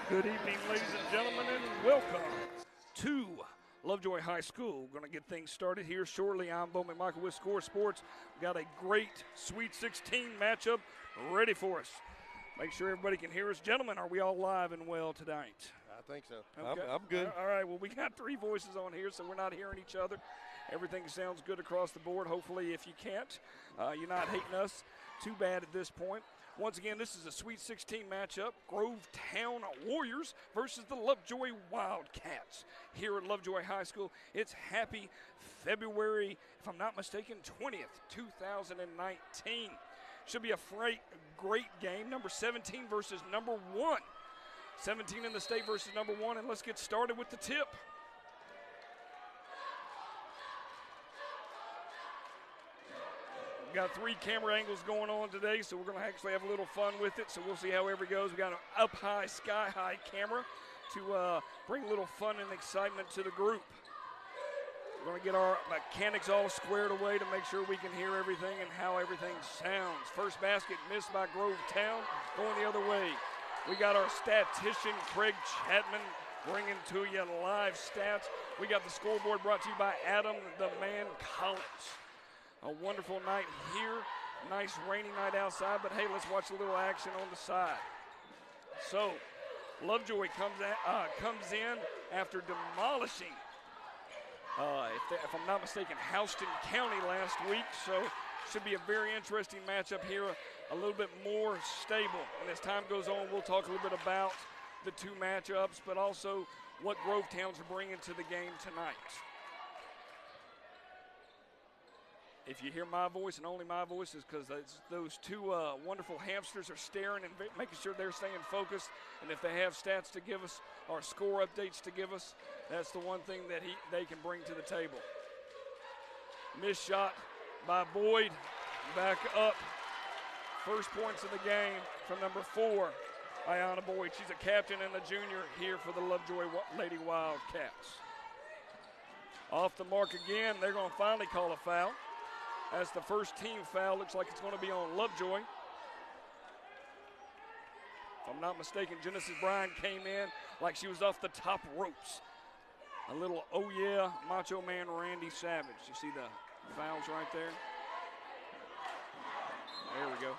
Good evening, ladies and gentlemen, and welcome to Lovejoy High School. We're going to get things started here shortly. I'm Bo McMichael with Score Sports. We've got a great Sweet 16 matchup ready for us. Make sure everybody can hear us. Gentlemen, are we all live and well tonight? I think so. Okay. I'm good. All right, well, we got three voices on here, so we're not hearing each other. Everything sounds good across the board. Hopefully, if you can't, you're not hating us too bad at this point. Once again, this is a Sweet 16 matchup. Grovetown Warriors versus the Lovejoy Wildcats here at Lovejoy High School. It's happy February, if I'm not mistaken, 20th, 2019. Should be a great game. Number 17 versus number 1. 17 in the state versus number 1, and let's get started with the tip. We've got 3 camera angles going on today, so we're going to actually have a little fun with it, so we'll see how it goes. We've got an up-high, sky-high camera to bring a little fun and excitement to the group. We're going to get our mechanics all squared away to make sure we can hear everything and how everything sounds. First basket missed by Grovetown, going the other way. We got our statistician, Craig Chapman, bringing to you live stats. We got the scoreboard brought to you by Adam the Man Collins. A wonderful night here. Nice rainy night outside, but hey, let's watch a little action on the side. So, Lovejoy comes in after demolishing, if I'm not mistaken, Houston County last week. So, should be a very interesting matchup here, a little bit more stable. And as time goes on, we'll talk a little bit about the two matchups, but also what Grovetowns are bringing to the game tonight. If you hear my voice and only my voice, is because those two wonderful hamsters are staring and making sure they're staying focused. And if they have stats to give us or score updates to give us, that's the one thing that they can bring to the table. Missed shot by Boyd. Back up. First points of the game from number 4, Ayanna Boyd. She's a captain and a junior here for the Lovejoy Lady Wildcats. Off the mark again. They're going to finally call a foul. That's the first team foul. Looks like it's going to be on Lovejoy. If I'm not mistaken, Genesis Bryan came in like she was off the top ropes. A little, oh yeah, Macho Man Randy Savage. You see the fouls right there? There we go.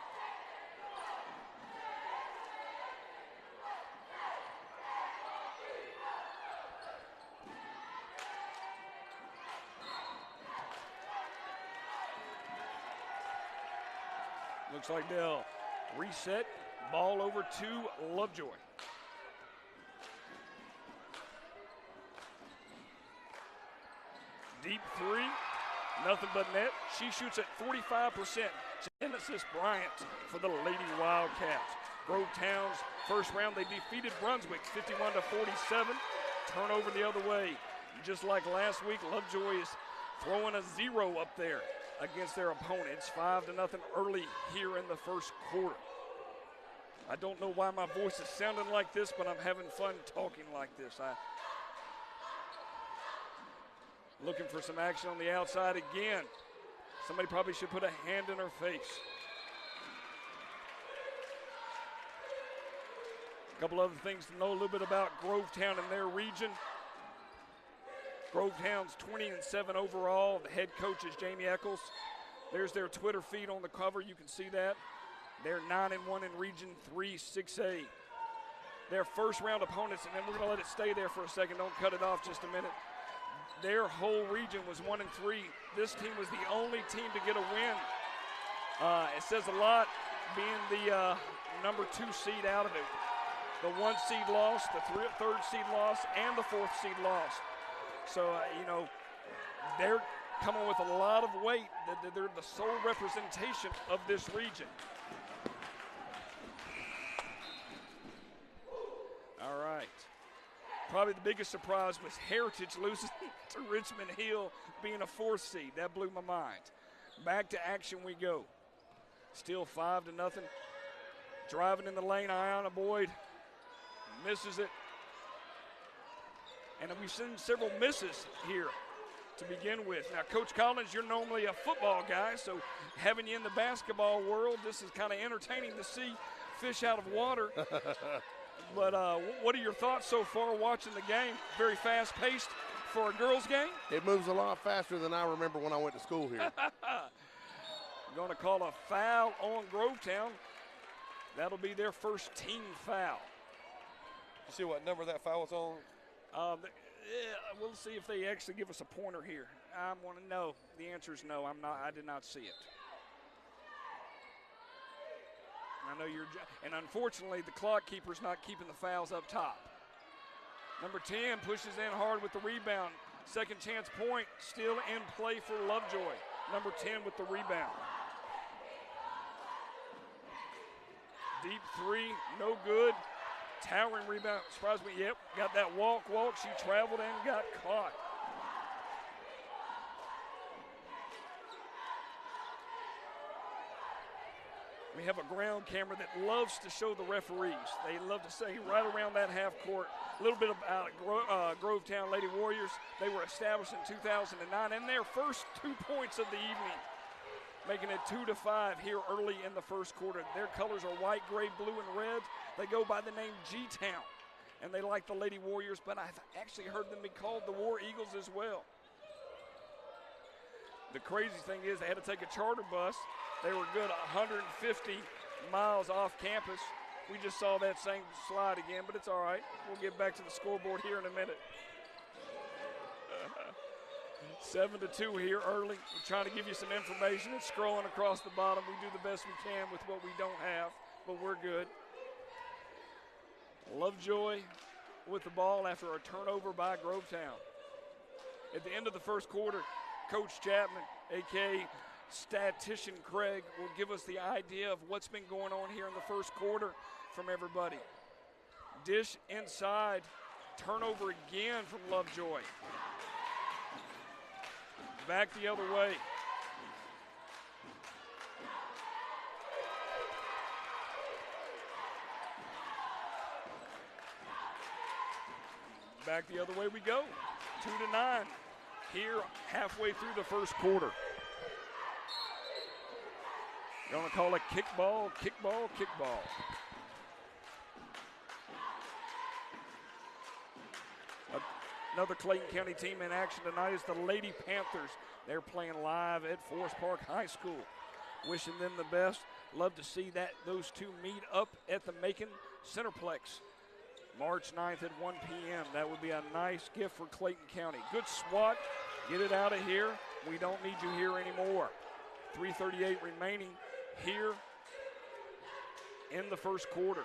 Looks like they'll reset, ball over to Lovejoy. Deep 3, nothing but net. She shoots at 45%. Genesis Bryant for the Lady Wildcats. Grovetown's first round, they defeated Brunswick 51-47. Turnover the other way. Just like last week, Lovejoy is throwing a 0 up there against their opponent. It's 5-0 early here in the first quarter. I don't know why my voice is sounding like this, but I'm having fun talking like this. Looking for some action on the outside again. Somebody probably should put a hand in her face. A couple other things to know a little bit about Grovetown and their region. Grovetown's 20-7 overall. The head coach is Jamie Eccles. There's their Twitter feed on the cover. You can see that. They're 9-1 in Region 3 6A. Their first round opponents, and then we're going to let it stay there for a second. Don't cut it off just a minute. Their whole region was 1-3. This team was the only team to get a win. It says a lot being the number 2 seed out of it. The 1 seed lost, the 3rd seed lost, and the 4th seed lost. So, they're coming with a lot of weight. They're the sole representation of this region. All right. Probably the biggest surprise was Heritage losing to Richmond Hill being a 4th seed. That blew my mind. Back to action we go. Still 5-0. Driving in the lane, Ayanna Boyd misses it. And we've seen several misses here to begin with. Now, Coach Collins, you're normally a football guy, so having you in the basketball world, this is kind of entertaining to see fish out of water. But what are your thoughts so far watching the game? Very fast-paced for a girls' game? It moves a lot faster than I remember when I went to school here. Going to call a foul on Grovetown. That'll be their first team foul. You see what number that foul was on? We'll see if they actually give us a pointer here. I want to know. The answer is no. I did not see it. I know and unfortunately the clock keeper's not keeping the fouls up top. Number 10 pushes in hard with the rebound. Second chance point still in play for Lovejoy. Number 10 with the rebound. Deep three, no good. Towering rebound, surprised me, yep, got that walk. She traveled and got caught. We have a ground camera that loves to show the referees. They love to say right around that half court. A little bit about Grovetown Lady Warriors. They were established in 2009, and their first 2 points of the evening, making it 2-5 here early in the first quarter. Their colors are white, gray, blue, and red. They go by the name G-Town, and they like the Lady Warriors, but I've actually heard them be called the War Eagles as well. The crazy thing is they had to take a charter bus. They were good 150 miles off campus. We just saw that same slide again, but it's all right. We'll get back to the scoreboard here in a minute. 7-2 here early. We're trying to give you some information. It's scrolling across the bottom. We do the best we can with what we don't have, but we're good. Lovejoy with the ball after a turnover by Grovetown. At the end of the first quarter, Coach Chapman, a.k.a. Statistician Craig, will give us the idea of what's been going on here in the first quarter from everybody. Dish inside, turnover again from Lovejoy. Back the other way. Back the other way we go. 2-9 here halfway through the first quarter. Going to call it kickball, kickball, kickball. Another Clayton County team in action tonight is the Lady Panthers. They're playing live at Forest Park High School. Wishing them the best. Love to see those two meet up at the Macon Centerplex. March 9th at 1 p.m. That would be a nice gift for Clayton County. Good swat. Get it out of here. We don't need you here anymore. 3:38 remaining here in the first quarter.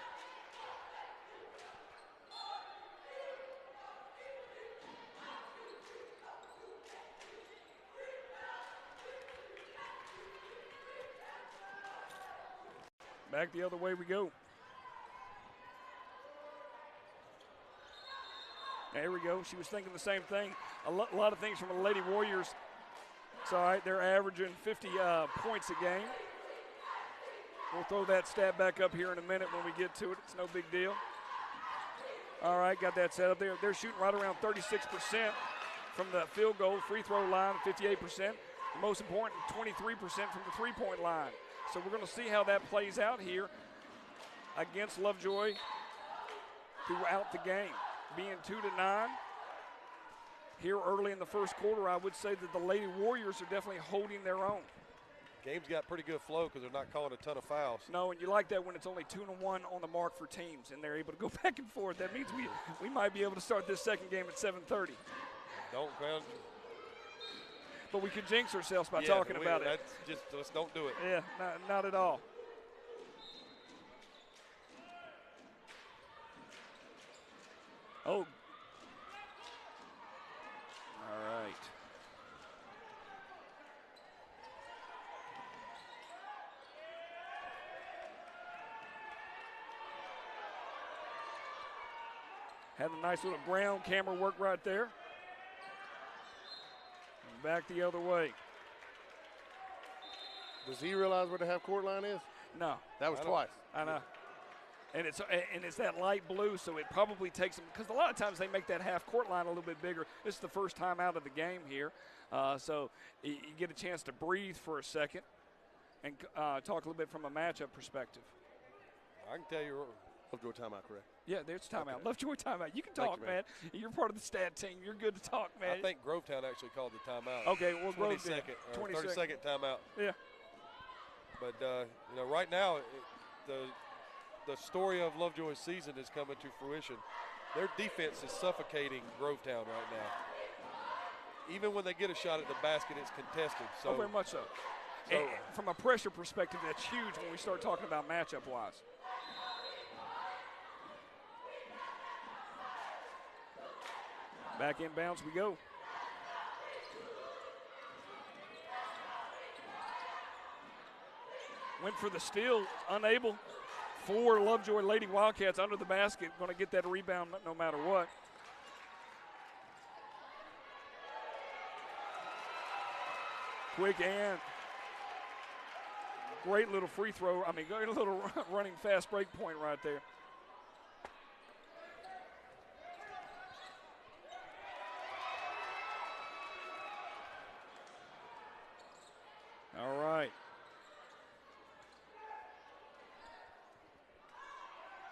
Back the other way we go. There we go. She was thinking the same thing. A lot of things from the Lady Warriors. It's all right. They're averaging 50 points a game. We'll throw that stat back up here in a minute when we get to it. It's no big deal. All right, got that set up there. They're shooting right around 36% from the field goal, free throw line, 58%. The most important, 23% from the three-point line. So we're going to see how that plays out here against Lovejoy throughout the game. Being 2-9 here early in the first quarter, I would say that the Lady Warriors are definitely holding their own. Game's got pretty good flow because they're not calling a ton of fouls. No, and you like that when it's only 2-1 on the mark for teams, and they're able to go back and forth. That means we might be able to start this second game at 7:30. Don't ground. But we could jinx ourselves by talking about it. That's just, let's don't do it. Yeah, not at all. Oh. All right. Had a nice little ground camera work right there. And back the other way. Does he realize where the half-court line is? No. That was twice. I know. And it's that light blue, so it probably takes them, because a lot of times they make that half-court line a little bit bigger. This is the first time out of the game here. So you get a chance to breathe for a second and talk a little bit from a matchup perspective. I can tell you. Lovejoy timeout, correct? Yeah, there's timeout. Okay. Lovejoy timeout. You can Thank talk, you, man. man. You're part of the stat team. You're good to talk, man. I think Grovetown actually called the timeout. Okay, well, 20-second or 30-second timeout. Yeah. But, you know, right now, the story of Lovejoy's season is coming to fruition. Their defense is suffocating Grovetown right now. Even when they get a shot at the basket, it's contested. So, Oh, very much so. And from a pressure perspective, that's huge when we start talking about matchup-wise. Back inbounds we go. Went for the steal, unable. For Lovejoy Lady Wildcats under the basket, going to get that rebound no matter what. Quick and great little free throw. I mean, great little running fast break point right there. All right.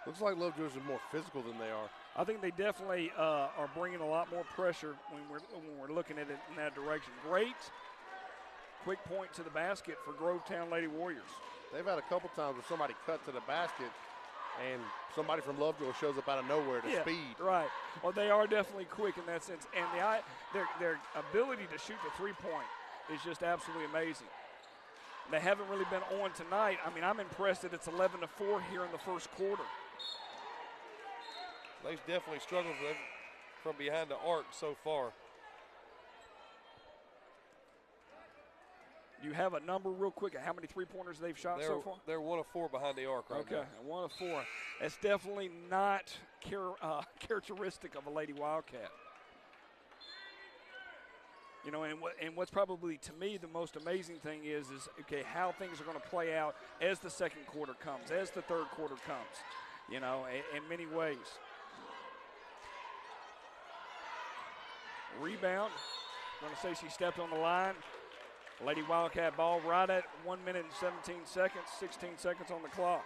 Looks like Lovejoy's are more physical than they are. I think they definitely are bringing a lot more pressure when we're looking at it in that direction. Great quick point to the basket for Grovetown Lady Warriors. They've had a couple times where somebody cut to the basket and somebody from Lovejoy shows up out of nowhere to speed. Right. Well, they are definitely quick in that sense. And their ability to shoot the three-point is just absolutely amazing. They haven't really been on tonight. I mean, I'm impressed that it's 11-4 here in the first quarter. They've definitely struggled from behind the arc so far. Do you have a number real quick of how many three-pointers they've shot so far? They're 1 of 4 behind the arc right now. Okay, 1 of 4. That's definitely not characteristic of a Lady Wildcat. You know, and what's probably, to me, the most amazing thing is okay, how things are going to play out as the second quarter comes, as the third quarter comes, you know, in many ways. Rebound. Going to say she stepped on the line. Lady Wildcat ball right at 1 minute and 17 seconds, 16 seconds on the clock.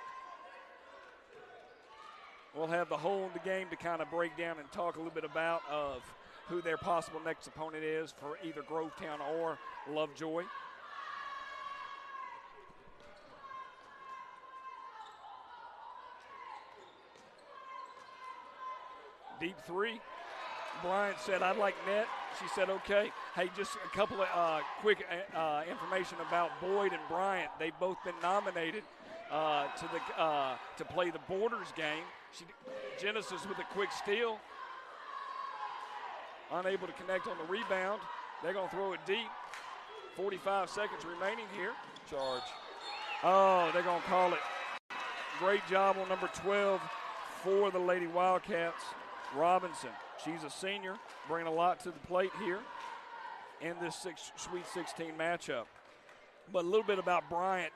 We'll have the whole of the game to kind of break down and talk a little bit about of who their possible next opponent is for either Grovetown or Lovejoy. Deep three. Bryant said, "I'd like net." She said, "Okay." Hey, just a couple of quick information about Boyd and Bryant. They've both been nominated to play the Borders game. Genesis with a quick steal. Unable to connect on the rebound. They're going to throw it deep. 45 seconds remaining here. Charge. Oh, they're going to call it. Great job on number 12 for the Lady Wildcats, Robinson. She's a senior, bringing a lot to the plate here in this Sweet 16 matchup. But a little bit about Bryant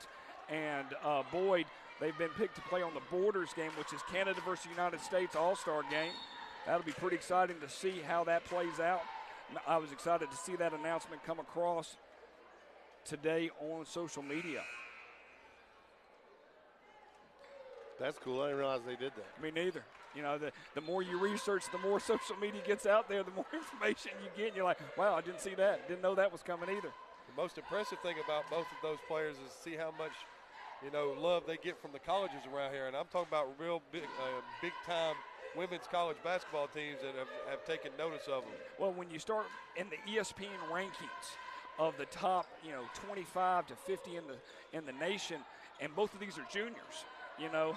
and Boyd. They've been picked to play on the Borders game, which is Canada versus United States All-Star game. That'll be pretty exciting to see how that plays out. I was excited to see that announcement come across today on social media. That's cool. I didn't realize they did that. Me neither. You know, the more you research, the more social media gets out there, the more information you get. And you're like, wow, I didn't see that. Didn't know that was coming either. The most impressive thing about both of those players is see how much, you know, love they get from the colleges around here. And I'm talking about real big-time women's college basketball teams that have taken notice of them. Well, when you start in the ESPN rankings of the top, 25 to 50 in the nation, and both of these are juniors. You know,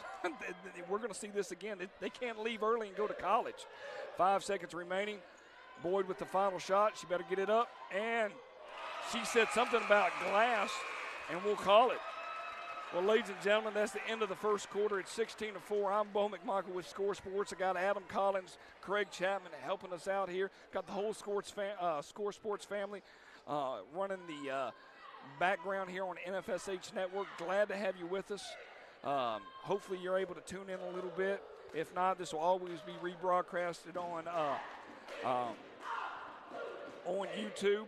we're going to see this again. They can't leave early and go to college. 5 seconds remaining. Boyd with the final shot. She better get it up. And she said something about glass, and we'll call it. Well, ladies and gentlemen, that's the end of the first quarter. It's 16-4. I'm Bo McMichael with Score Sports. I got Adam Collins, Craig Chapman helping us out here. Got the whole Score Sports family running the background here on NFSH Network. Glad to have you with us. Hopefully you're able to tune in a little bit. If not, this will always be rebroadcasted on YouTube.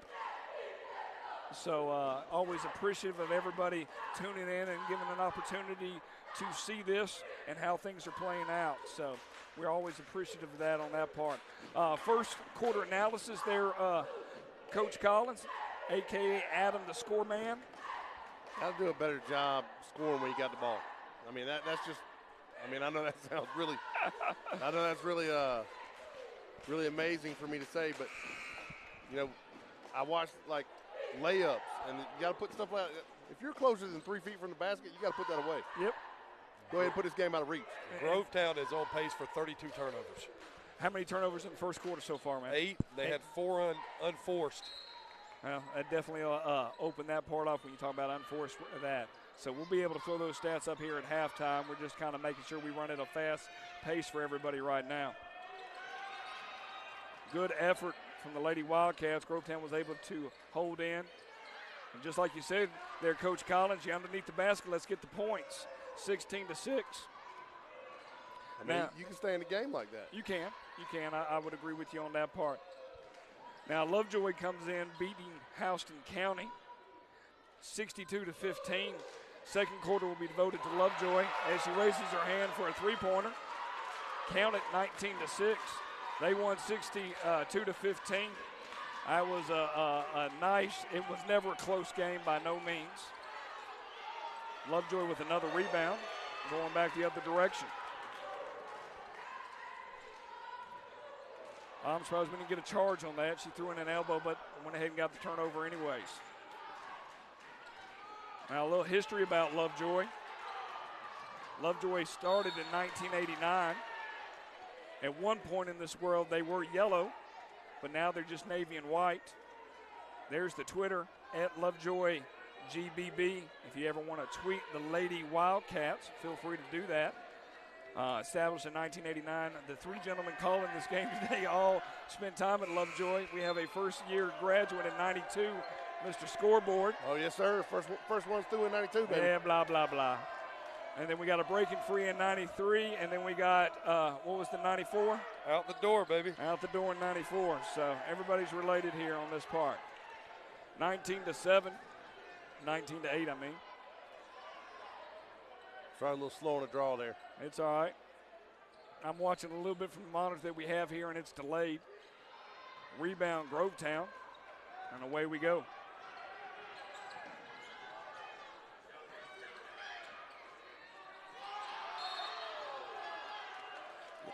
So always appreciative of everybody tuning in and giving an opportunity to see this and how things are playing out. So we're always appreciative of that on that part. First quarter analysis there, Coach Collins, a.k.a. Adam, the score man. Got to do a better job scoring when you got the ball. I mean, that's just – I mean, I know that sounds really – I know that's really really amazing for me to say, but, you know, I watched, like, layups, and you got to put stuff like – if you're closer than 3 feet from the basket, you got to put that away. Yep. Go ahead and put this game out of reach. Grovetown is on pace for 32 turnovers. How many turnovers in the first quarter so far, man? 8. They had 4 unforced. Well, that definitely opened that part off when you talk about unforced that. So we'll be able to throw those stats up here at halftime. We're just kind of making sure we run at a fast pace for everybody right now. Good effort from the Lady Wildcats. Grovetown was able to hold in. And just like you said there, Coach Collins, you underneath the basket, let's get the points. 16-6. I mean, you can stay in the game like that. You can. I would agree with you on that part. Now, Lovejoy comes in beating Houston County 62-15. Second quarter will be devoted to Lovejoy as she raises her hand for a three-pointer. Count it, 19-6. They won 62-15. That was a nice, it was never a close game by no means. Lovejoy with another rebound, going back the other direction. I'm surprised we didn't get a charge on that. She threw in an elbow, but went ahead and got the turnover anyways. Now a little history about Lovejoy. Lovejoy started in 1989. At one point in this world, they were yellow, but now they're just navy and white. There's the Twitter, @LovejoyGBB. If you ever want to tweet the Lady Wildcats, feel free to do that. Established in 1989. The three gentlemen calling this game today all spent time at Lovejoy. We have a first-year graduate in 92, Mr. Scoreboard. Oh, yes, sir. First one's through in 92, baby. Yeah, blah, blah, blah. And then we got a breaking free in 93, and then we got, what was the 94? Out the door, baby. Out the door in 94. So everybody's related here on this part. 19-7, 19-8, I mean. Sorry, a little slow on the draw there. It's all right. I'm watching a little bit from the monitor that we have here, and it's delayed. Rebound, Grovetown, and away we go.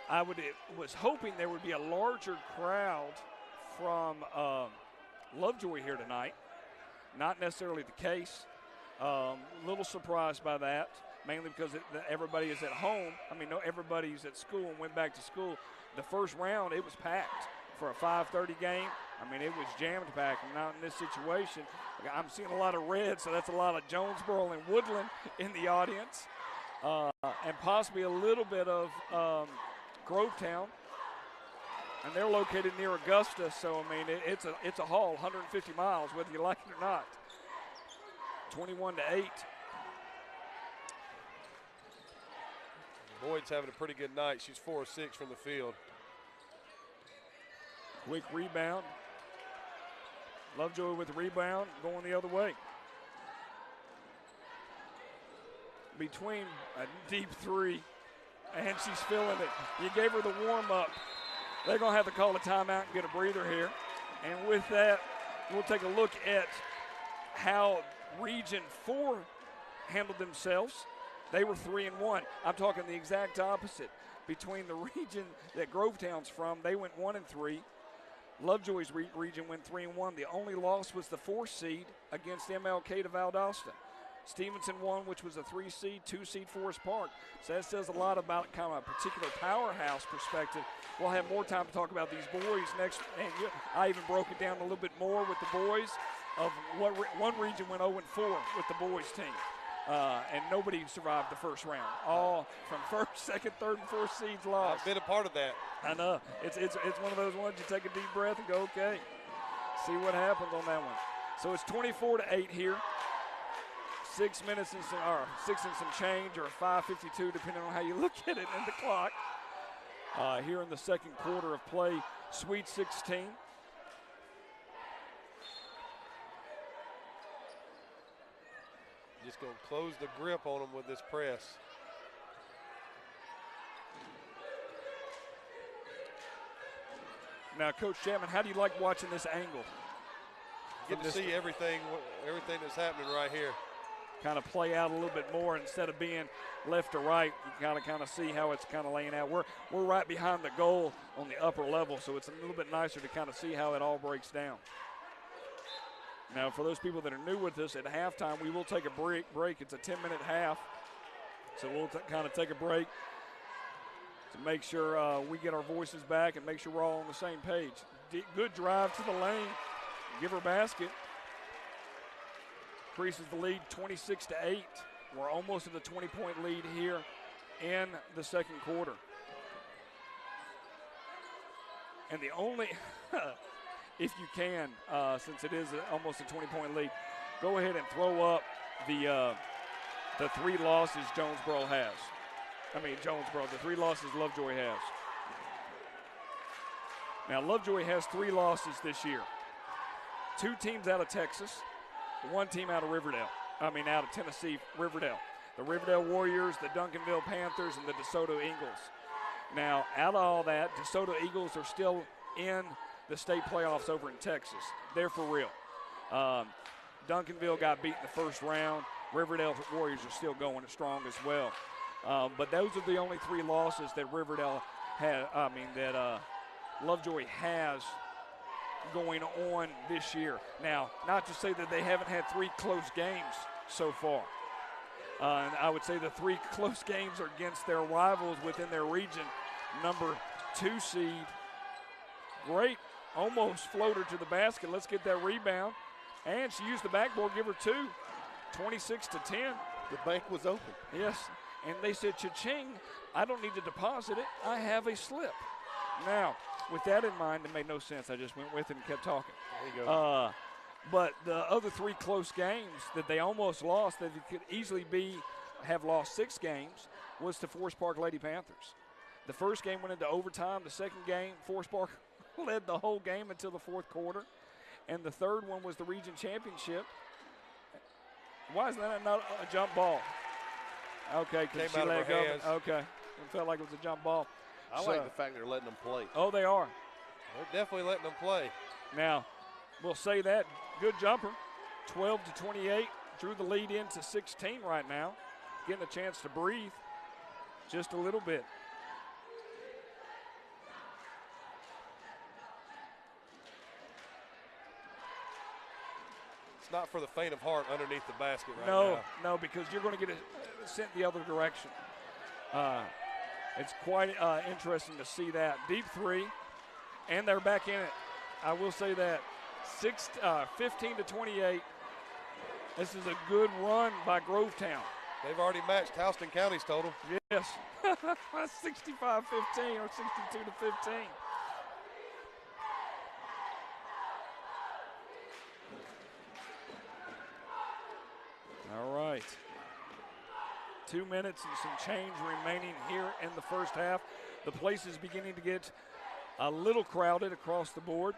I was hoping there would be a larger crowd from Lovejoy here tonight. Not necessarily the case. A little surprised by that, mainly because everybody is at home. I mean, no, everybody's at school and went back to school. The first round, it was packed for a 5:30 game. I mean, it was jammed packed. And now in this situation, I'm seeing a lot of red, so that's a lot of Jonesboro and Woodland in the audience, and possibly a little bit of Grovetown, and they're located near Augusta, so I mean it's a haul, 150 miles, whether you like it or not. 21-8. Boyd's having a pretty good night. She's 4 of 6 from the field. Quick rebound. Lovejoy with the rebound, going the other way. Between a deep three, and she's feeling it. You gave her the warm-up. They're going to have to call a timeout and get a breather here. And with that, we'll take a look at how Region 4 handled themselves. They were 3-1. I'm talking the exact opposite. Between the region that Grovetown's from, they went 1-3. Lovejoy's region went 3-1. The only loss was the 4 seed against MLK to Valdosta. Stevenson won, which was a 3 seed, 2 seed Forest Park. So that says a lot about kind of a particular powerhouse perspective. We'll have more time to talk about these boys next. And I even broke it down a little bit more with the boys of what one region went 0-4 with the boys team. And nobody survived the first round. All from first, second, third, and fourth seeds lost. I've been a part of that. I know. It's one of those ones you take a deep breath and go, okay, see what happens on that one. So it's 24-8 here. 6 minutes and some change, or 5:52, depending on how you look at it in the clock. Here in the second quarter of play, Sweet 16. going to close the grip on them with this press. Now, Coach Chapman, how do you like watching this angle? Get to see everything that's happening right here. Kind of play out a little bit more instead of being left to right. You kind of see how it's kind of laying out. We're right behind the goal on the upper level, so it's a little bit nicer to kind of see how it all breaks down. Now, for those people that are new with us, at halftime we will take a break. It's a 10-minute half, so we'll kind of take a break to make sure we get our voices back and make sure we're all on the same page. Good drive to the lane. Give her basket. Increases the lead 26-8. We're almost at the 20-point lead here in the second quarter. And the only, if you can, since it is almost a 20-point lead, go ahead and throw up the 3 losses Jonesboro has. The 3 losses Lovejoy has. Now, Lovejoy has 3 losses this year. 2 teams out of Texas, 1 team out of out of Tennessee, Riverdale. The Riverdale Warriors, the Duncanville Panthers, and the DeSoto Eagles. Now, out of all that, DeSoto Eagles are still in the state playoffs over in Texas. They're for real. Duncanville got beat in the first round. Riverdale Warriors are still going strong as well. But those are the only 3 losses that Lovejoy has going on this year. Now, not to say that they haven't had 3 close games so far. And I would say the 3 close games are against their rivals within their region. Number 2 seed, great, almost floater to the basket. Let's get that rebound. And she used the backboard, give her 2, 26-10. The bank was open. Yes, and they said, cha-ching, I don't need to deposit it. I have a slip. Now, with that in mind, it made no sense. I just went with it and kept talking. There you go. But the other 3 close games that they almost lost, that it could easily have lost 6 games, was to Forest Park Lady Panthers. The first game went into overtime. The second game, Forest Park led the whole game until the 4th quarter. And the third one was the region championship. Why is that not a jump ball? Okay, came she out let of her go. hands. Okay, it felt like it was a jump ball. I like the fact they're letting them play. Oh, they are. They're definitely letting them play. Now, we'll say that. Good jumper. 12-28. Drew the lead into 16 right now. Getting a chance to breathe just a little bit. It's not for the faint of heart underneath the basket right now. No, because you're going to get sent the other direction. It's quite interesting to see that. Deep 3, and they're back in it. I will say that. 15-28. This is a good run by Grovetown. They've already matched Houston County's total. Yes. 65-15 or 62-15. All right. 2 minutes and some change remaining here in the first half. The place is beginning to get a little crowded across the board.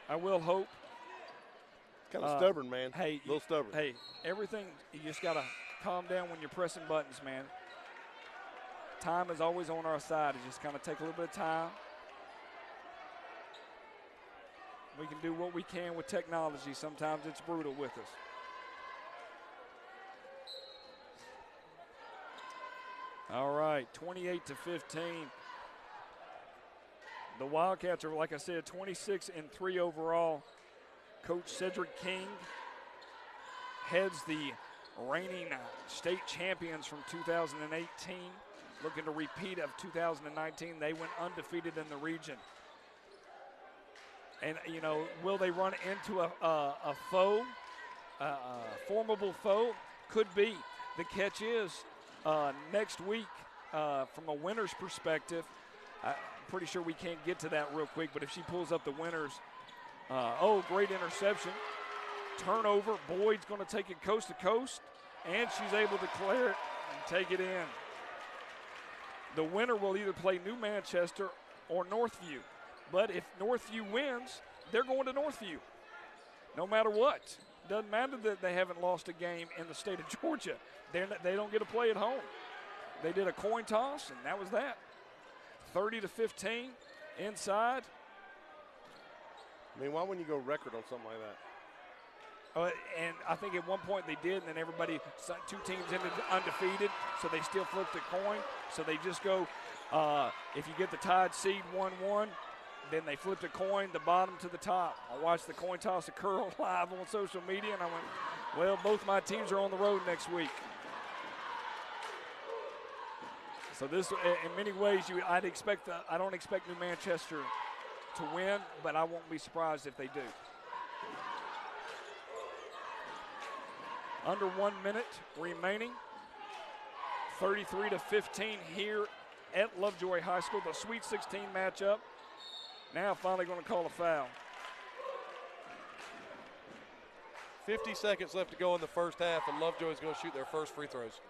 I will hope. Kind of stubborn, man. Hey, a little stubborn. Hey, everything, you just got to calm down when you're pressing buttons, man. Time is always on our side. It just kind of take a little bit of time. We can do what we can with technology. Sometimes it's brutal with us. All right, 28-15. The Wildcats are, like I said, 26-3 overall. Coach Cedric King heads the reigning state champions from 2018, looking to repeat of 2019. They went undefeated in the region. And, you know, will they run into a foe, a formidable foe? Could be. The catch is next week, from a winner's perspective, I'm pretty sure we can't get to that real quick, but if she pulls up the winners, great interception. Turnover. Boyd's going to take it coast to coast, and she's able to clear it and take it in. The winner will either play New Manchester or Northview. But if Northview wins, they're going to Northview, no matter what. Doesn't matter that they haven't lost a game in the state of Georgia. They don't get to play at home. They did a coin toss, and that was that. 30-15 inside. I mean, why wouldn't you go record on something like that? And I think at one point they did, and then everybody, two teams ended undefeated, so they still flipped a coin. So they just go, if you get the tied seed 1-1, then they flipped a coin, the bottom to the top. I watched the coin toss occur live on social media, and I went, well, both my teams are on the road next week. So this, in many ways, I don't expect New Manchester to win, but I won't be surprised if they do. Under 1 minute remaining. 33-15 here at Lovejoy High School, the Sweet 16 matchup. Now finally going to call a foul. 50 seconds left to go in the first half, and Lovejoy is going to shoot their first free throws.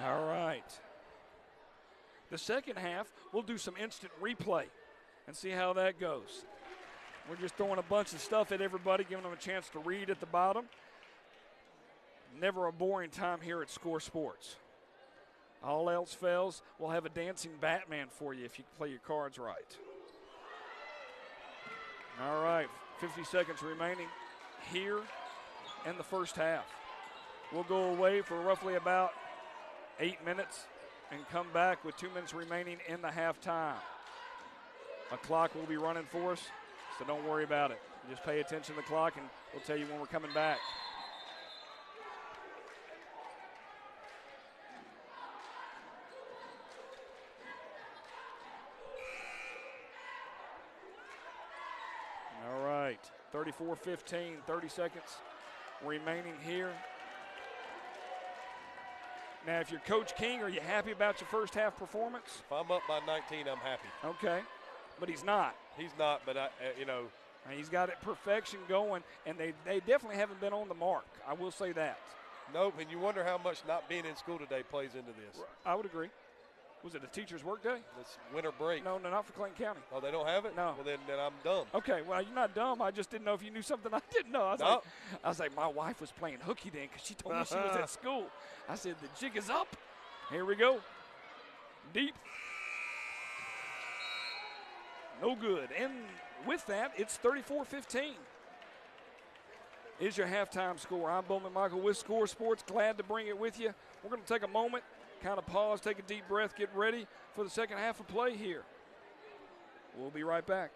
All right. The second half, we'll do some instant replay and see how that goes. We're just throwing a bunch of stuff at everybody, giving them a chance to read at the bottom. Never a boring time here at Score Sports. All else fails, we'll have a dancing Batman for you if you play your cards right. All right, 50 seconds remaining here in the first half. We'll go away for roughly about 8 minutes and come back with 2 minutes remaining in the halftime. A clock will be running for us, so don't worry about it. Just pay attention to the clock, and we'll tell you when we're coming back. All right, 34-15, 30 seconds remaining here. Now, if you're Coach King, are you happy about your first half performance? If I'm up by 19, I'm happy. Okay, but he's not. He's not, but He's got it perfection going, and they definitely haven't been on the mark. I will say that. Nope, and you wonder how much not being in school today plays into this. I would agree. Was it a teacher's work day? It's winter break. No, not for Clayton County. Oh, they don't have it? No. Well, then I'm dumb. Okay, well, you're not dumb. I just didn't know if you knew something I didn't know. I was like, my wife was playing hooky then because she told me she was at school. I said, the jig is up. Here we go. Deep. No good. And with that, it's 34-15. Is your halftime score. I'm Bowman Michael with Score Sports. Glad to bring it with you. We're going to take a moment, kind of pause, take a deep breath, get ready for the second half of play here. We'll be right back.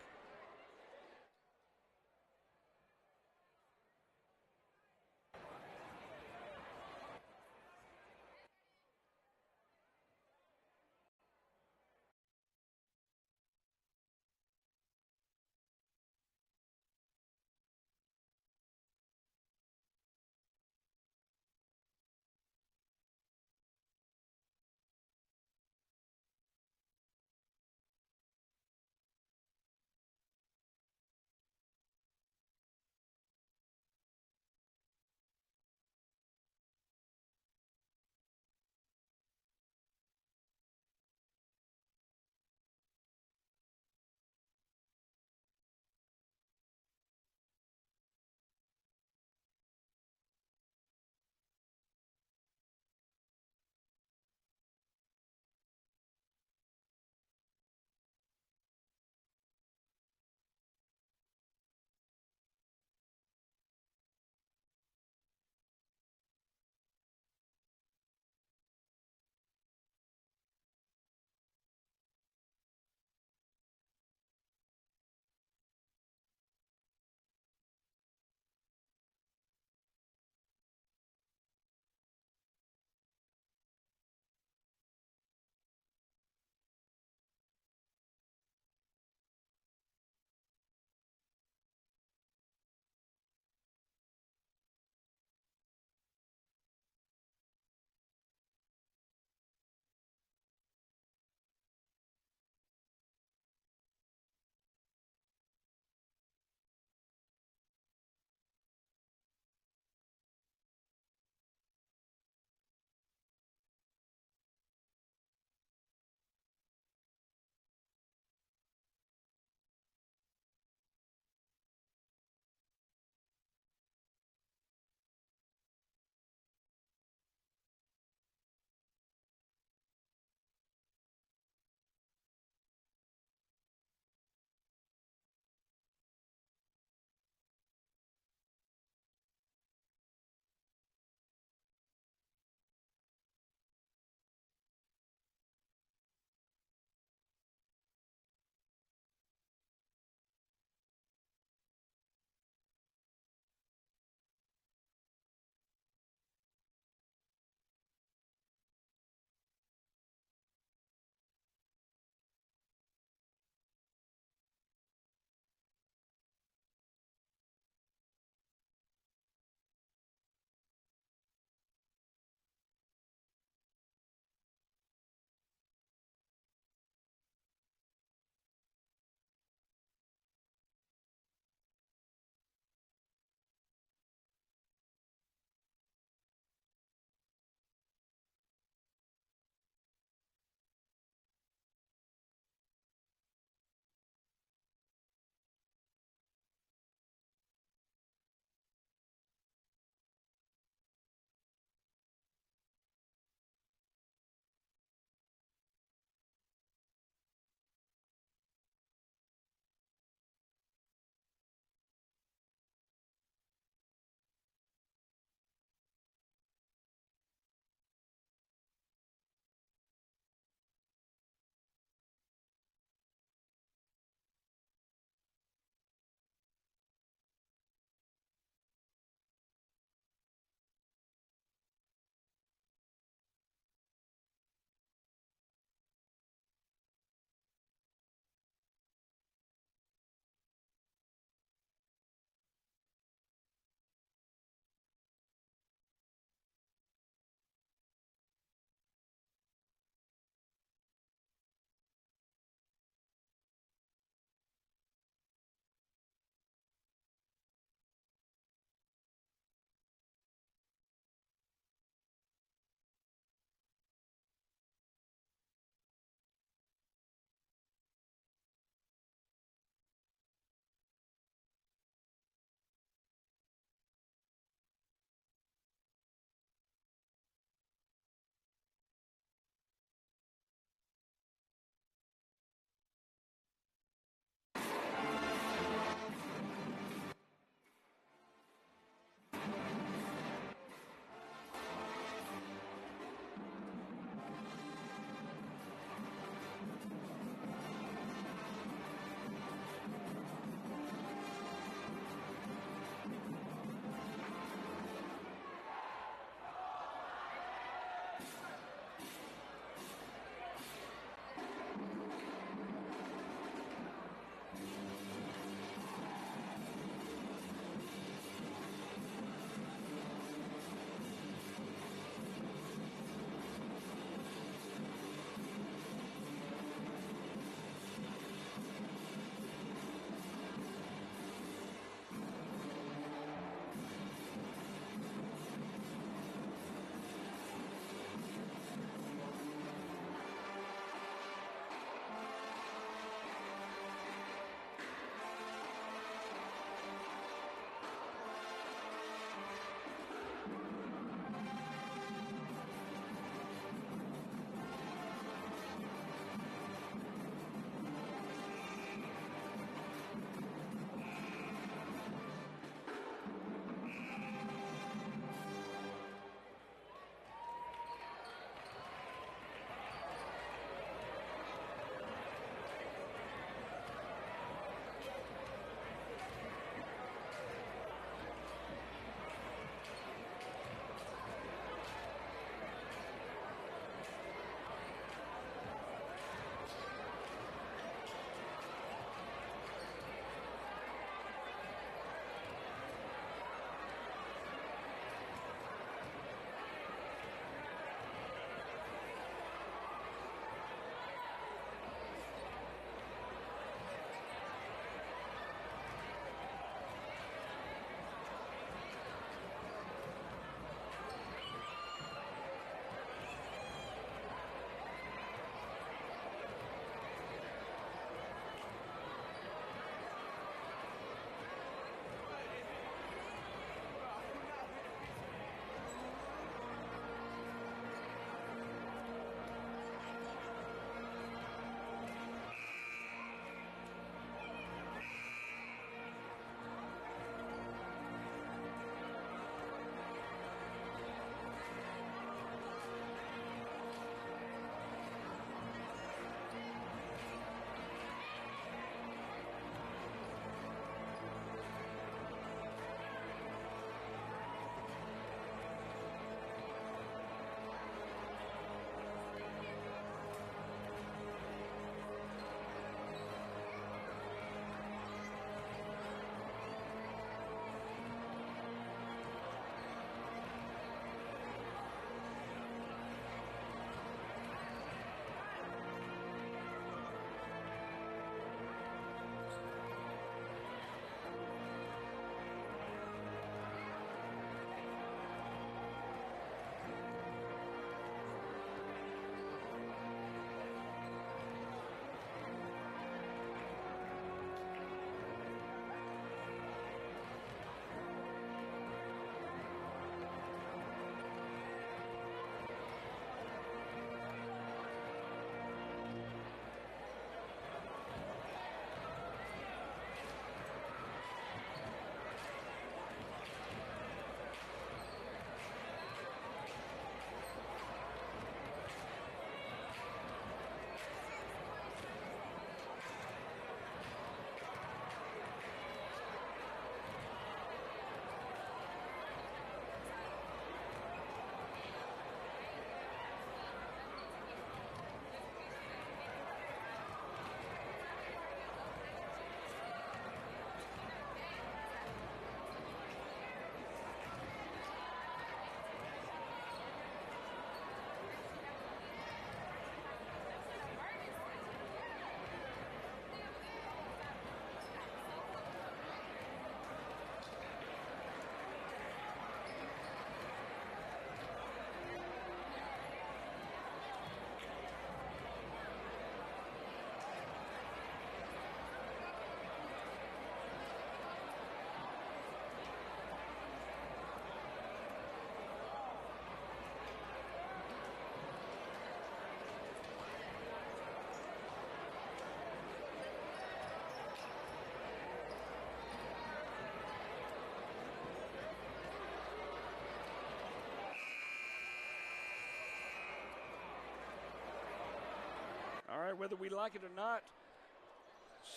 whether we like it or not,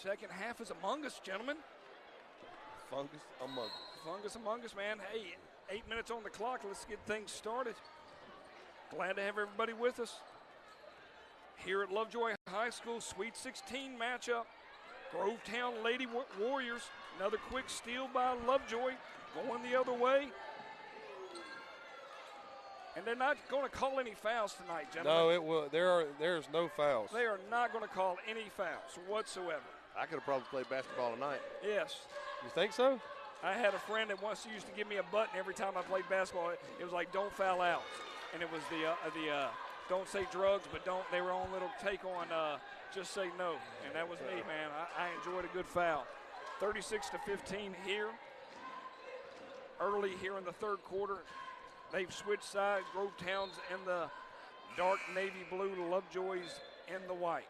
second half is among us, gentlemen. Fungus among us. Fungus among us, man. Hey, 8 minutes on the clock. Let's get things started. Glad to have everybody with us. Here at Lovejoy High School, Sweet 16 matchup. Grovetown Lady Warriors. Another quick steal by Lovejoy. Going the other way. And they're not going to call any fouls tonight, gentlemen. No, it will. There's no fouls. They are not going to call any fouls whatsoever. I could have probably played basketball tonight. Yes. You think so? I had a friend that once used to give me a button every time I played basketball. It was like, don't foul out. And it was the don't say drugs, but don't, they were on little take on just say no. And that was me, man. I enjoyed a good foul. 36-15 here. Early here in the third quarter. They've switched sides. Grovetown's in the dark navy blue, Lovejoy's in the white.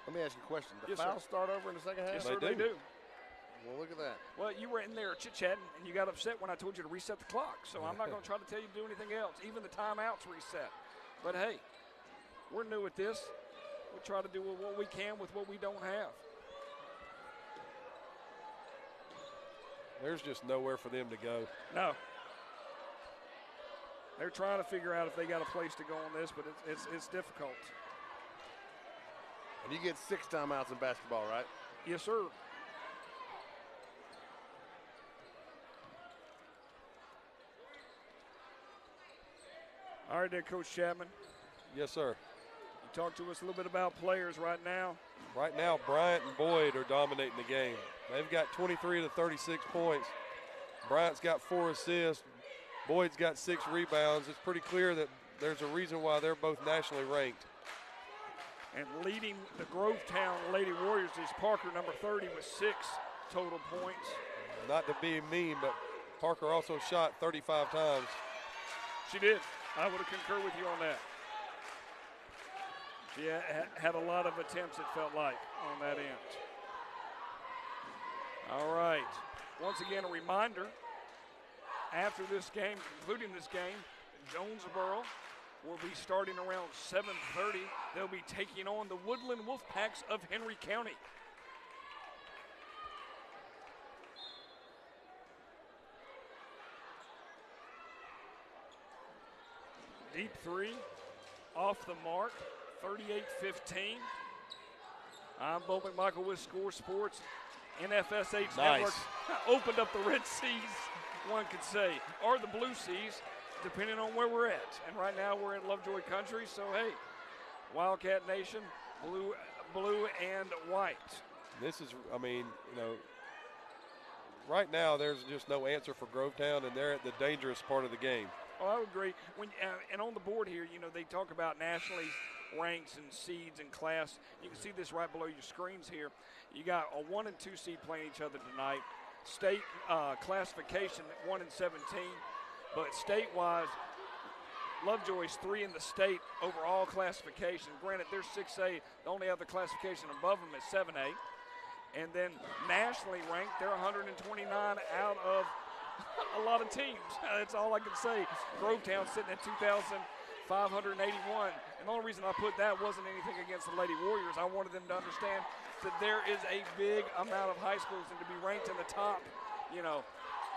Let me ask you a question. The Yes, fouls sir. start over in the second half? Yes, sir, they do. Well, look at that. Well, you were in there chit-chatting, and you got upset when I told you to reset the clock. So I'm not going to try to tell you to do anything else. Even the timeouts reset. But, hey, we're new at this. We try to do what we can with what we don't have. There's just nowhere for them to go. No. They're trying to figure out if they got a place to go on this, but it's difficult. And you get 6 timeouts in basketball, right? Yes, sir. All right there, Coach Chapman. Yes, sir. You talk to us a little bit about players right now. Right now, Bryant and Boyd are dominating the game. They've got 23 to 36 points. Bryant's got 4 assists. Boyd's got 6 rebounds. It's pretty clear that there's a reason why they're both nationally ranked. And leading the Grovetown Lady Warriors is Parker, number 30, with 6 total points. Not to be mean, but Parker also shot 35 times. She did. I would have concurred with you on that. She had a lot of attempts, it felt like, on that end. All right. Once again, a reminder, after this game, concluding this game, Jonesboro will be starting around 7:30. They'll be taking on the Woodland Wolfpacks of Henry County. Deep three, off the mark, 38-15. I'm Bo McMichael with Score Sports. NFSH Network opened up the red seas, one could say, or the blue seas, depending on where we're at. And right now we're in Lovejoy country, so hey, Wildcat Nation, blue and white. This is, I mean, you know, right now there's just no answer for Grovetown, and they're at the dangerous part of the game. Oh, I would agree. And on the board here, you know, they talk about nationally ranks and seeds and class. You can see this right below your screens here. You got a 1 and 2 seed playing each other tonight. State classification 1 and 17, but statewise, Lovejoy's 3 in the state overall classification. Granted, they're 6A. The only other classification above them is 7A. And then nationally ranked, they're 129 out of a lot of teams. That's all I can say. Grovetown sitting at 2,581. And the only reason I put that wasn't anything against the Lady Warriors. I wanted them to understand that there is a big amount of high schools, and to be ranked in the top, you know,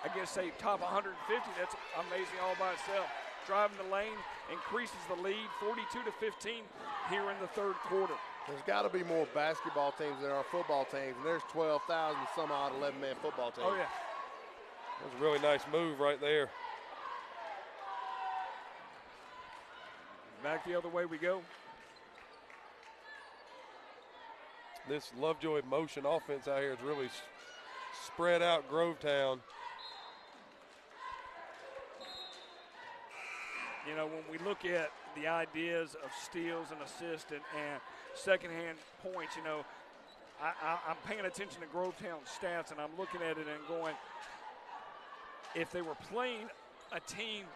I guess say top 150, that's amazing all by itself. Driving the lane increases the lead, 42-15 here in the third quarter. There's got to be more basketball teams than there are football teams, and there's 12,000 some odd 11-man football teams. Oh, yeah. That was a really nice move right there. Back the other way we go. This Lovejoy motion offense out here is really spread out Grovetown. You know, when we look at the ideas of steals and assists and secondhand points, you know, I'm paying attention to Grovetown's stats, and I'm looking at it and going, if they were playing a team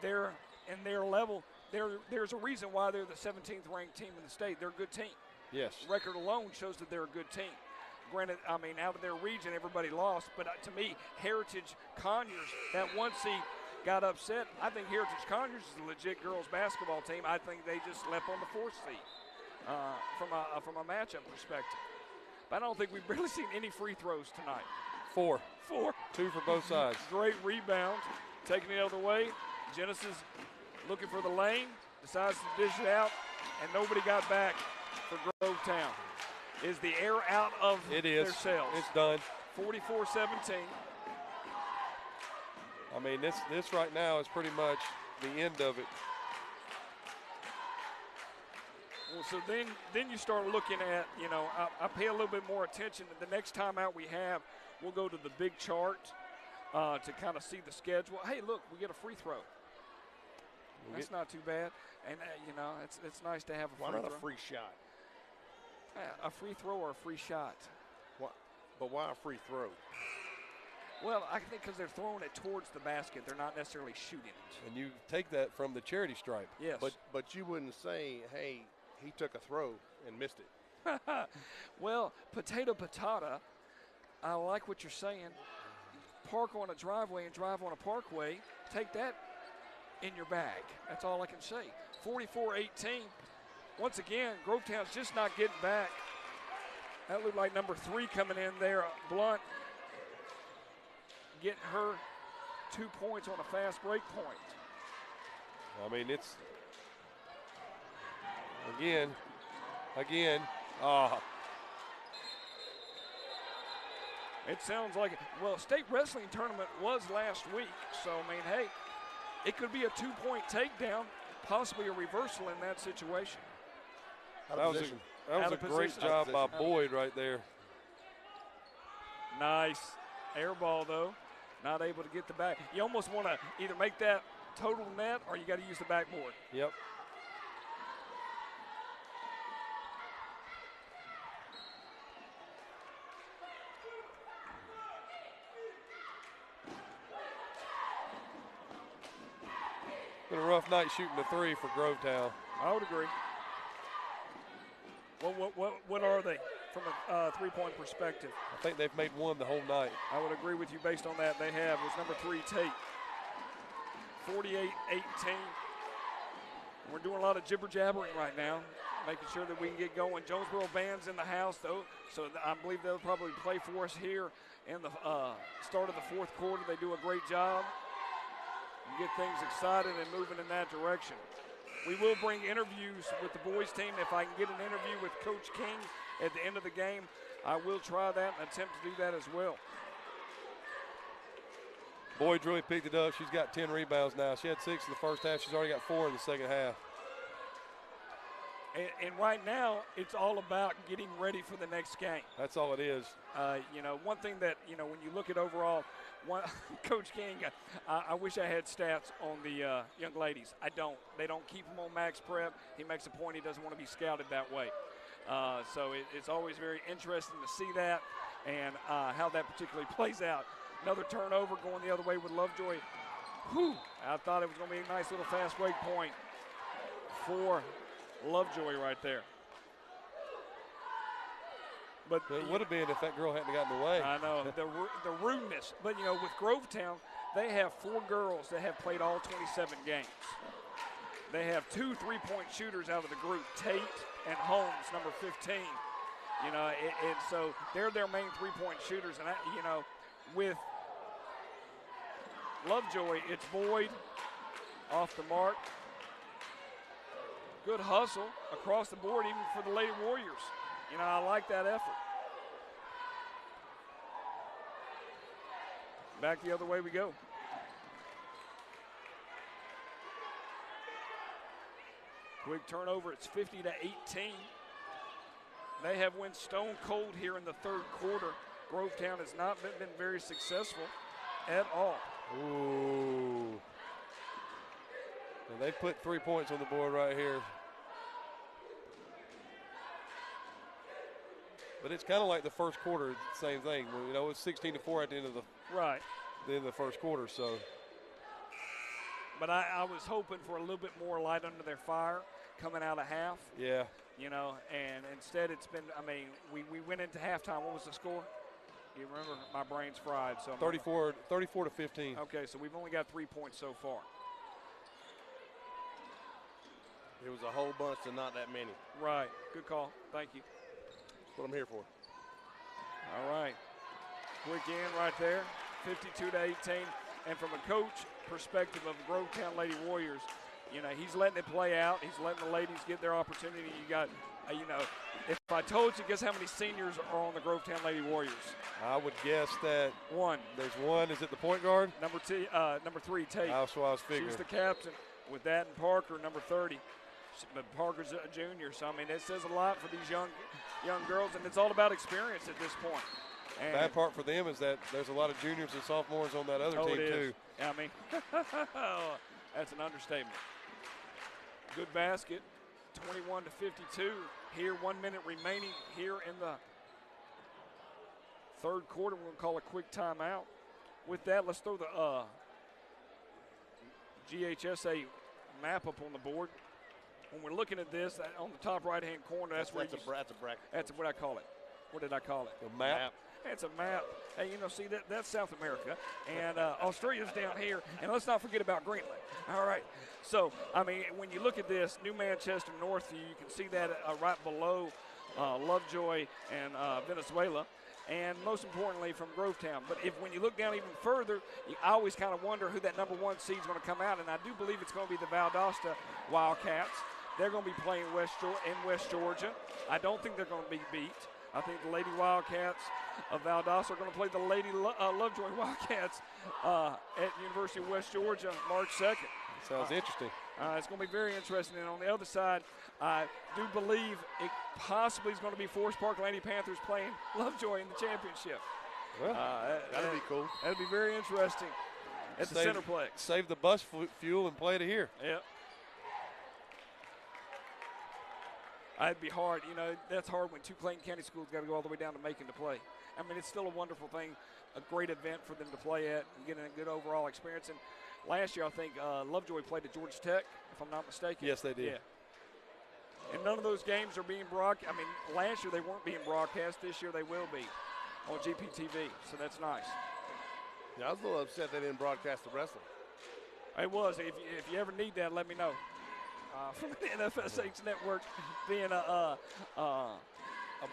there in their level, there's a reason why they're the 17th ranked team in the state. They're a good team. Yes. Record alone shows that they're a good team. Granted, I mean, out of their region, everybody lost, but to me, Heritage Conyers, that 1 seed, got upset. I think Heritage Conyers is a legit girls basketball team. I think they just slept on the 4th seed. from a matchup perspective. But I don't think we've barely seen any free throws tonight. 4. 4. 2 for both sides. Great rebound. Taking it the other way. Genesis looking for the lane. Decides to dish it out. And nobody got back for Grovetown. Is the air out of their sails? It's done. 44-17. I mean, this right now is pretty much the end of it. Well, so then you start looking at, you know, I pay a little bit more attention. The next time out we have, we'll go to the big chart to kind of see the schedule. Hey, look, we get a free throw. That's not too bad. And, you know, it's nice to have a free throw. Why not a free shot? A free throw or a free shot? But why a free throw? Well, I think because they're throwing it towards the basket. They're not necessarily shooting it. And you take that from the charity stripe. Yes. But you wouldn't say, hey, he took a throw and missed it. Well, potato patata, I like what you're saying. Park on a driveway and drive on a parkway. Take that in your bag. That's all I can say. 44-18. Once again, Grovetown's just not getting back. That looked like number 3 coming in there. Blunt getting her 2 points on a fast break point. I mean, it's again. It sounds like, well, state wrestling tournament was last week, so, I mean, hey, it could be a 2-point takedown, possibly a reversal in that situation. That was a great job by Boyd right there. Nice. Air ball, though. Not able to get the back. You almost want to either make that total net or you got to use the backboard. Yep. Been a rough night shooting the 3 for Grovetown. I would agree. What are they from a three-point perspective? I think they've made 1 the whole night. I would agree with you based on that. They have. It was number 3, Tate. 48-18. We're doing a lot of jibber-jabbering right now, making sure that we can get going. Jonesboro band's in the house, though, so I believe they'll probably play for us here in the start of the 4th quarter. They do a great job. Get things excited and moving in that direction. We will bring interviews with the boys team. If I can get an interview with Coach King at the end of the game, I will try that and attempt to do that as well. Boyd's really picked it up. She's got 10 rebounds now. She had 6 in the first half. She's already got 4 in the second half. And right now, it's all about getting ready for the next game. That's all it is. You know, one thing that, you know, when you look at overall, Coach King, I wish I had stats on the young ladies. I don't. They don't keep them on max prep. He makes a point he doesn't want to be scouted that way. So it's always very interesting to see that and how that particularly plays out. Another turnover going the other way with Lovejoy. Whew, I thought it was going to be a nice little fast break point for Lovejoy right there. But it would have been if that girl hadn't gotten away. I know, the rudeness. But, you know, with Grovetown, they have 4 girls that have played all 27 games. They have 2 3-point shooters out of the group, Tate and Holmes, number 15. You know, and so they're their main 3-point shooters. And, you know, with Lovejoy, it's Boyd off the mark. Good hustle across the board, even for the Lady Warriors. You know, I like that effort. Back the other way we go. Quick turnover, it's 50-18. They have went stone cold here in the 3rd quarter. Grovetown has not been very successful at all. Ooh. And they put 3 points on the board right here. But it's kind of like the first quarter, same thing. You know, it's 16-4 at the end of the first quarter. So. But I was hoping for a little bit more light under their fire coming out of half. Yeah. You know, and instead it's been. I mean, we went into halftime. What was the score? You remember? My brain's fried. So 34-15. Okay, so we've only got 3 points so far. It was a whole bunch to not that many. Right. Good call. Thank you. That's what I'm here for. All right. Quick in right there, 52-18. And from a coach perspective of Grovetown Lady Warriors, you know, he's letting it play out. He's letting the ladies get their opportunity. You got, you know, if I told you, guess how many seniors are on the Grovetown Lady Warriors? I would guess that one. There's one. Is it the point guard? Number 3, Tate. That's what I was figuring. She's the captain. With that and Parker, number 30. But Parker's a junior, so I mean, it says a lot for these young girls, and it's all about experience at this point. And bad part for them is that there's a lot of juniors and sophomores on that other team too. I mean, that's an understatement. Good basket, 21-52. Here, 1 minute remaining here in the third quarter. We're going to call a quick timeout. With that, let's throw the GHSA map up on the board. When we're looking at this, on the top right-hand corner, that's a bracket. That's what I call it. What did I call it? The map. It's a map. Hey, you know, see, that's South America. And Australia's down here. And let's not forget about Greenland. All right. So, I mean, when you look at this, New Manchester, Northview, you can see that right below Lovejoy and Venezuela. And most importantly, from Grovetown. But when you look down even further, I always kind of wonder who that number 1 seed is going to come out. And I do believe it's going to be the Valdosta Wildcats. They're going to be playing in West Georgia. I don't think they're going to be beat. I think the Lady Wildcats of Valdosta are going to play the Lady Lovejoy Wildcats at University of West Georgia March 2nd. Sounds interesting. It's going to be very interesting. And on the other side, I do believe it possibly is going to be Forest Park Lady Panthers playing Lovejoy in the championship. Well, that'd be cool. That'd be very interesting at the Centerplex. Save the bus fuel and play to here. Yeah. It'd be hard. You know, that's hard when 2 Clayton County schools got to go all the way down to Macon to play. I mean, it's still a wonderful thing, a great event for them to play at and getting a good overall experience. And last year, I think Lovejoy played at Georgia Tech, if I'm not mistaken. Yes, they did. Yeah. And none of those games are being broadcast. I mean, last year they weren't being broadcast. This year they will be on GPTV, so that's nice. Yeah, I was a little upset they didn't broadcast the wrestling. It was. If you ever need that, let me know. From the NFSH network, being a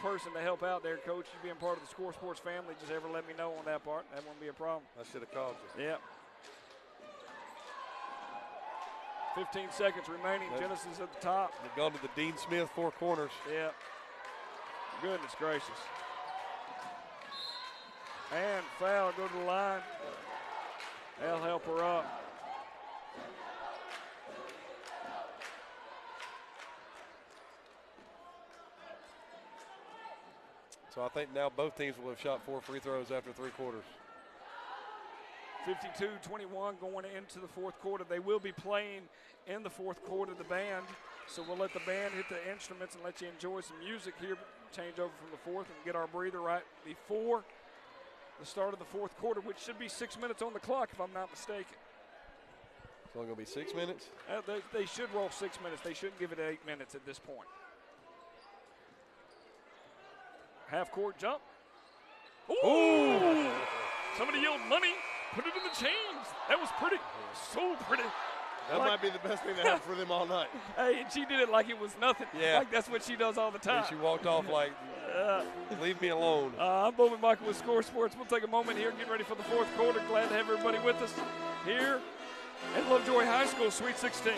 person to help out there, Coach, you being part of the Score Sports family, just ever let me know on that part. That won't be a problem. I should have called you. Yeah. 15 seconds remaining. Genesis at the top. They've gone to the Dean Smith 4 corners. Yeah. Goodness gracious. And foul, go to the line. They'll help her up. So I think now both teams will have shot 4 free throws after 3 quarters. 52-21 going into the fourth quarter. They will be playing in the fourth quarter, the band. So we'll let the band hit the instruments and let you enjoy some music here. Change over from the fourth and get our breather right before the start of the fourth quarter, which should be 6 minutes on the clock if I'm not mistaken. It's only going to be 6 minutes? They should roll 6 minutes. They shouldn't give it 8 minutes at this point. Half-court jump. Ooh! Somebody yelled money. Put it in the chains. That was pretty. So pretty. That might be the best thing to happen for them all night. Hey, and she did it like it was nothing. Yeah. Like that's what she does all the time. And she walked off like, leave me alone. I'm Bowman Michael with Score Sports. We'll take a moment here, get ready for the fourth quarter. Glad to have everybody with us here at Lovejoy High School, Sweet 16.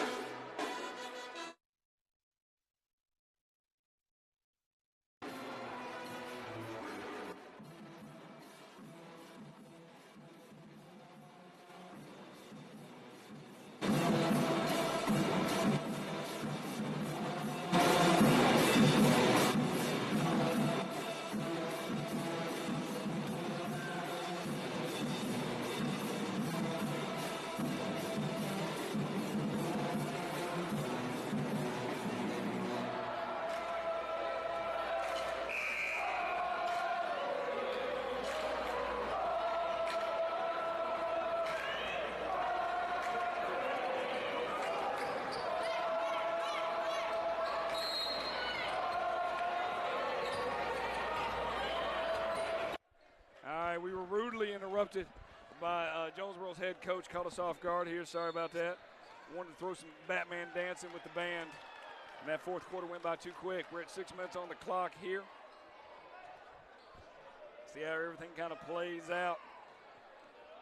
We were rudely interrupted by Jonesboro's head coach. Caught us off guard here. Sorry about that. Wanted to throw some Batman dancing with the band And that fourth quarter went by too quick. We're at 6 minutes on the clock here. See how everything kind of plays out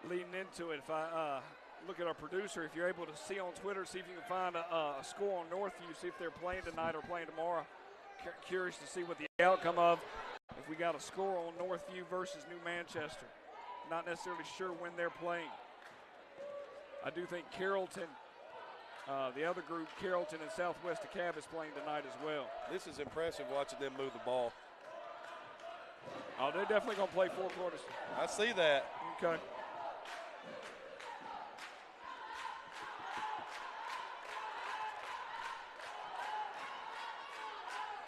leading into it. If I look at our producer, if you're able to see on Twitter, see if you can find a score on Northview, see if they're playing tonight or playing tomorrow. Curious to see what the outcome of, if we got a score on Northview versus New Manchester. Not necessarily sure when they're playing. I do think Carrollton, the other group, Carrollton and Southwest DeKalb is playing tonight as well. This is impressive watching them move the ball. Oh, they're definitely going to play 4 quarters. I see that. Okay.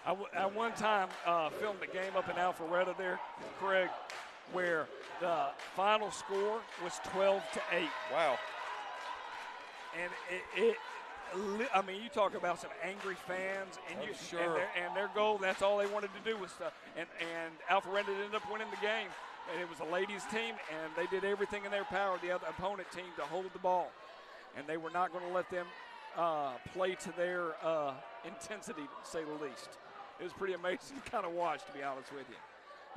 I at one time filmed a game up in Alpharetta there, Craig, where the final score was 12-8. Wow. And I mean, you talk about some angry fans, and sure. and their goal, that's all they wanted to do was stuff. And Alpharetta ended up winning the game, and it was a ladies' team, and they did everything in their power, the other opponent team, to hold the ball, and they were not going to let them play to their intensity, to say the least. It was pretty amazing to kind of watch, to be honest with you.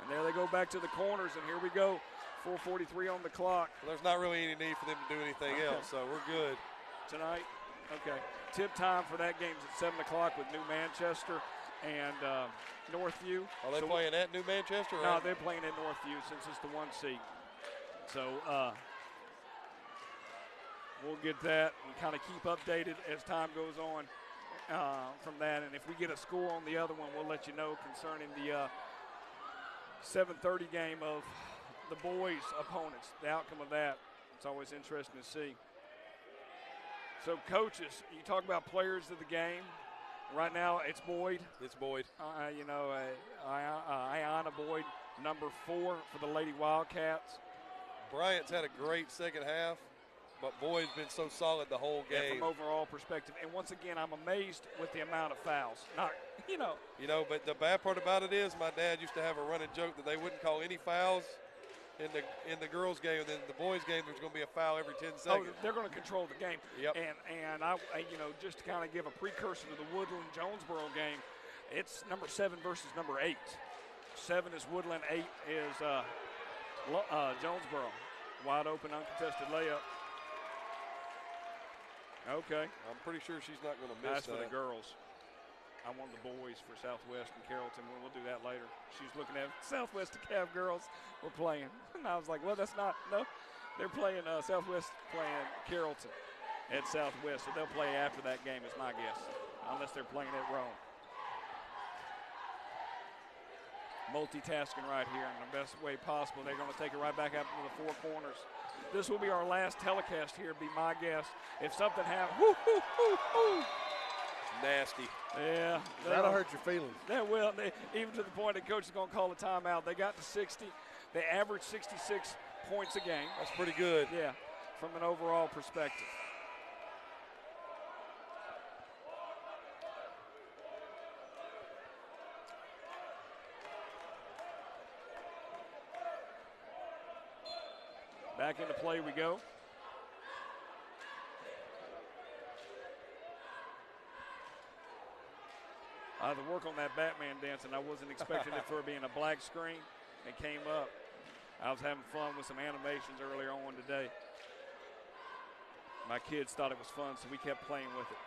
And there they go back to the corners, and here we go, 4:43 on the clock. Well, there's not really any need for them to do anything else, so we're good. Tonight? Okay. Tip time for that game's at 7 o'clock with New Manchester and Northview. Are they playing at New Manchester? No, they're playing at Northview since it's the 1 seed. So we'll get that and kind of keep updated as time goes on from that. And if we get a score on the other one, we'll let you know concerning the 7:30 game of the boys' opponents, the outcome of that. It's always interesting to see. So, coaches, you talk about players of the game. Right now, it's Boyd. It's Boyd. Ayanna Boyd, number 4 for the Lady Wildcats. Bryant's had a great second half, but Boyd's been so solid the whole game. Yeah, from overall perspective. And once again, I'm amazed with the amount of fouls. But the bad part about it is my dad used to have a running joke that they wouldn't call any fouls in the girls' game, and then the boys' game, there's going to be a foul every 10 seconds. Oh, they're going to control the game. Yep. And I just to kind of give a precursor to the Woodland-Jonesboro game, it's number 7 versus number 8. 7 is Woodland, 8 is Jonesboro. Wide open, uncontested layup. Okay. I'm pretty sure she's not going to miss That's for the girls. I want the boys for Southwest and Carrollton. We'll do that later. She's looking at Southwest DeKalb girls. We're playing. And I was like, well, that's not. No, they're playing Southwest playing Carrollton at Southwest. So they'll play after that game is my guess, unless they're playing at Rome. Multitasking right here in the best way possible. They're going to take it right back out into the 4 corners. This will be our last telecast here, be my guess. If something happens, nasty. Yeah. That'll hurt your feelings. That will. Even to the point that coach is going to call a timeout. They got to 60. They averaged 66 points a game. That's pretty good. Yeah, from an overall perspective. Back into play we go. I had to work on that Batman dance, and I wasn't expecting it for being a black screen. It came up. I was having fun with some animations earlier on today. My kids thought it was fun, so we kept playing with it.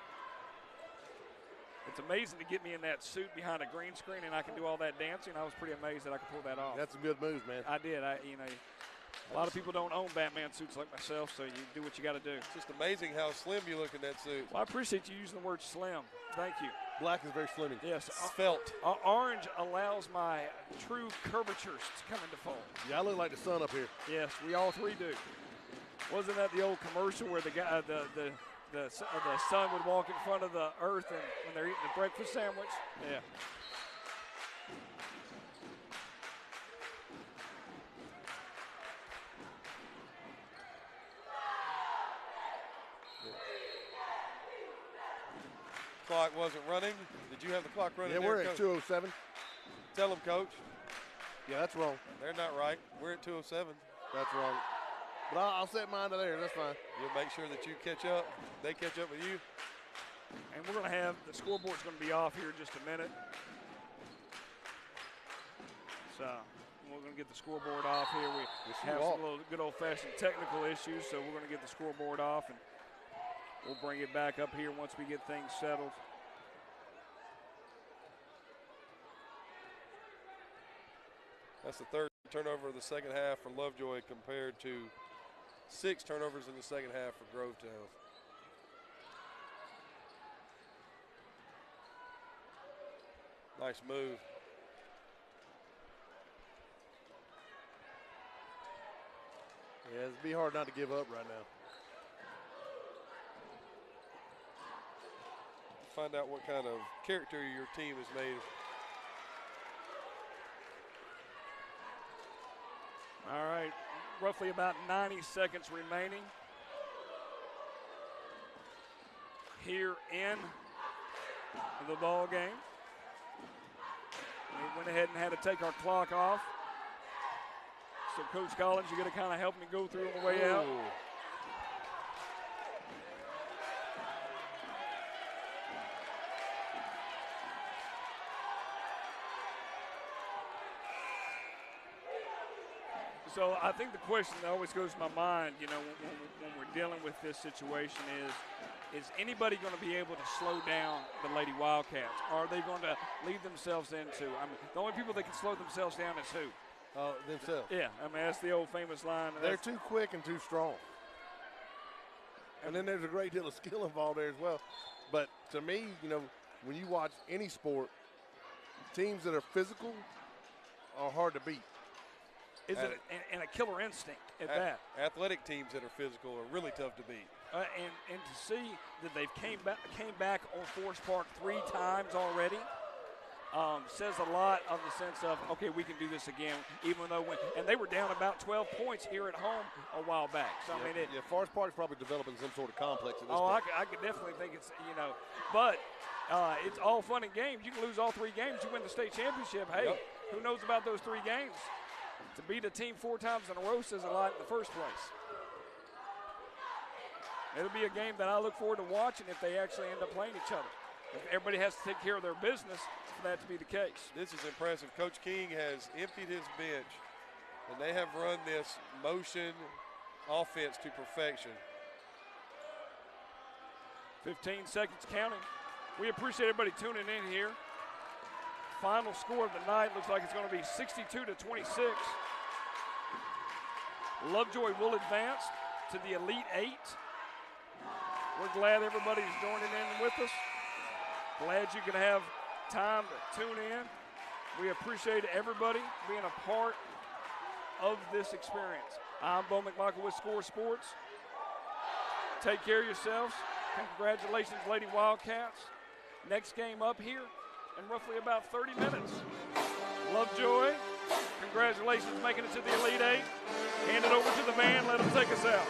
It's amazing to get me in that suit behind a green screen, and I can do all that dancing. I was pretty amazed that I could pull that off. That's some good moves, man. I did. A lot of people don't own Batman suits like myself, so you do what you got to do. It's just amazing how slim you look in that suit. Well, I appreciate you using the word slim. Thank you. Black is very slimming. Yes. Svelte. Orange allows my true curvatures to come into fold. Yeah, I look like the sun up here. Yes, we all three do. Wasn't that the old commercial where the guy, the sun would walk in front of the earth and when they're eating the breakfast sandwich? Yeah. Clock wasn't running. Did you have the clock running? Yeah, we're at 2:07. Tell them, Coach. Yeah, that's wrong. They're not right. We're at 2:07. That's wrong. But I'll set mine to there. That's fine. You'll make sure that you catch up. They catch up with you. And we're going to have the scoreboard's going to be off here in just a minute. So we're going to get the scoreboard off here. We have some little good old-fashioned technical issues, so we're going to get the scoreboard off, and we'll bring it back up here once we get things settled. That's the third turnover of the second half for Lovejoy compared to 6 turnovers in the second half for Grovetown. Nice move. Yeah, it'd be hard not to give up right now. Find out what kind of character your team is made of. All right, roughly about 90 seconds remaining here in the ball game. We went ahead and had to take our clock off. So, Coach Collins, you're going to kind of help me go through on the way out. So I think the question that always goes to my mind, you know, when we're dealing with this situation is anybody going to be able to slow down the Lady Wildcats? Are they going to lead themselves into? I mean, the only people that can slow themselves down is who? Themselves. Yeah, I mean, that's the old famous line. They're too quick and too strong. And then there's a great deal of skill involved there as well. But to me, you know, when you watch any sport, teams that are physical are hard to beat. And a killer instinct at that. Athletic teams that are physical are really tough to beat. And to see that they've came back on Forest Park 3 times already says a lot of the sense of, okay, we can do this again, even though and they were down about 12 points here at home a while back. So I mean, Forest Park's probably developing some sort of complex at this point. point. I could definitely think it's, you know, but it's all fun and games. You can lose all 3 games, you win the state championship. Hey, who knows about those 3 games? To beat a team 4 times in a row says a lot in the first place. It'll be a game that I look forward to watching if they actually end up playing each other. If everybody has to take care of their business for that to be the case. This is impressive. Coach King has emptied his bench, and they have run this motion offense to perfection. 15 seconds counting. We appreciate everybody tuning in here. Final score of the night looks like it's going to be 62-26. Lovejoy will advance to the Elite 8. We're glad everybody's joining in with us. Glad you can have time to tune in. We appreciate everybody being a part of this experience. I'm Bo McMichael with Score Sports. Take care of yourselves. Congratulations, Lady Wildcats. Next game up here in roughly about 30 minutes. Lovejoy, congratulations making it to the Elite 8. Hand it over to the van, let them take us out.